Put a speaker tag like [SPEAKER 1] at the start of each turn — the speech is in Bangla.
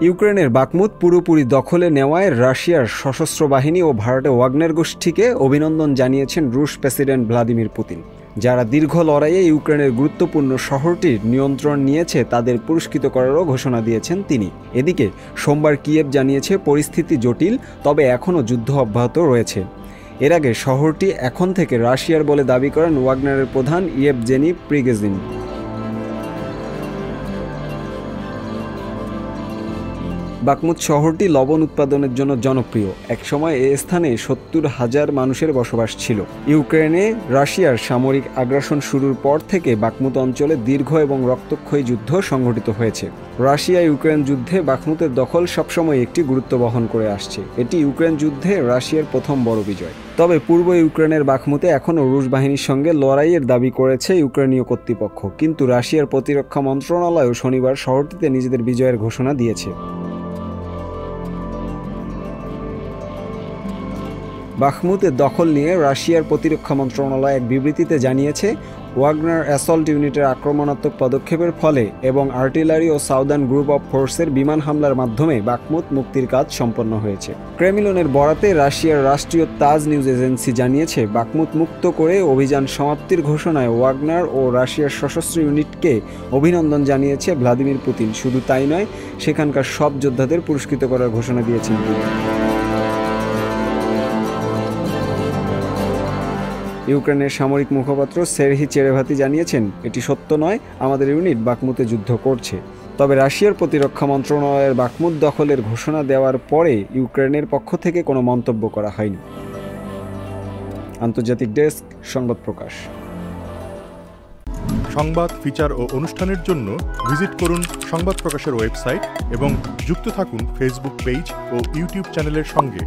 [SPEAKER 1] ইউক্রেনের বাকমুত পুরোপুরি দখলে নেওয়ায় রাশিয়ার সশস্ত্র বাহিনী ও ভারতের ওয়াগনার গোষ্ঠীকে অভিনন্দন জানিয়েছেন রুশ প্রেসিডেন্ট ভ্লাদিমির পুতিন। যারা দীর্ঘ লড়াইয়ে ইউক্রেনের গুরুত্বপূর্ণ শহরটির নিয়ন্ত্রণ নিয়েছে তাদের পুরস্কৃত করারও ঘোষণা দিয়েছেন তিনি। এদিকে সোমবার কিয়েভ জানিয়েছে পরিস্থিতি জটিল, তবে এখনও যুদ্ধ অব্যাহত রয়েছে। এর আগে শহরটি এখন থেকে রাশিয়ার বলে দাবি করেন ওয়াগনারের প্রধান ইয়েভজেনি প্রিগোজিন। বাকমুত শহরটি লবণ উৎপাদনের জন্য জনপ্রিয়। একসময় এ স্থানে ৭০,০০০ মানুষের বসবাস ছিল। ইউক্রেনে রাশিয়ার সামরিক আগ্রাসন শুরুর পর থেকে বাকমুত অঞ্চলে দীর্ঘ এবং রক্তক্ষয়ী যুদ্ধ সংঘটিত হয়েছে। রাশিয়া ইউক্রেন যুদ্ধে বাকমুতের দখল সবসময় একটি গুরুত্ব বহন করে আসছে। এটি ইউক্রেন যুদ্ধে রাশিয়ার প্রথম বড় বিজয়। তবে পূর্ব ইউক্রেনের বাকমুতে এখনও রুশ বাহিনীর সঙ্গে লড়াইয়ের দাবি করেছে ইউক্রেনীয় কর্তৃপক্ষ, কিন্তু রাশিয়ার প্রতিরক্ষা মন্ত্রণালয়ও শনিবার শহরটিতে নিজেদের বিজয়ের ঘোষণা দিয়েছে। বাখমুতের দখল নিয়ে রাশিয়ার প্রতিরক্ষা মন্ত্রণালয় এক বিবৃতিতে জানিয়েছে, ওয়াগনার অ্যাসল্ট ইউনিটের আক্রমণাত্মক পদক্ষেপের ফলে এবং আর্টিলারি ও সাউদার্ন গ্রুপ অফ ফোর্সের বিমান হামলার মাধ্যমে বাকমুত মুক্তির কাজ সম্পন্ন হয়েছে। ক্রেমলিনের বরাতে রাশিয়ার রাষ্ট্রীয় তাজ নিউজ এজেন্সি জানিয়েছে, বাকমুত মুক্ত করে অভিযান সমাপ্তির ঘোষণায় ওয়াগনার ও রাশিয়ার সশস্ত্র ইউনিটকে অভিনন্দন জানিয়েছে ভ্লাদিমির পুতিন। শুধু তাই নয়, সেখানকার সব যোদ্ধাদের পুরস্কৃত করার ঘোষণা দিয়েছেন তিনি। ইউক্রেনের সামরিক মুখপাত্র সেরহি চেরেভাতি জানিয়েছেন, এটি সত্য নয়, আমাদের ইউনিট বাকমুতে যুদ্ধ করছে। তবে রাশিয়ার প্রতিরক্ষা মন্ত্রণালয়ের বাকমুত দখলের ঘোষণা দেওয়ার পরে ইউক্রেনের পক্ষ থেকে কোনো মন্তব্য করা হয়নি। আন্তর্জাতিক ডেস্ক, সংবাদ প্রকাশ।
[SPEAKER 2] সংবাদ, ফিচার ও অনুষ্ঠানের জন্য ভিজিট করুন সংবাদ প্রকাশের ওয়েবসাইট এবং যুক্ত থাকুন ফেসবুক পেজ ও ইউটিউব চ্যানেলের সঙ্গে।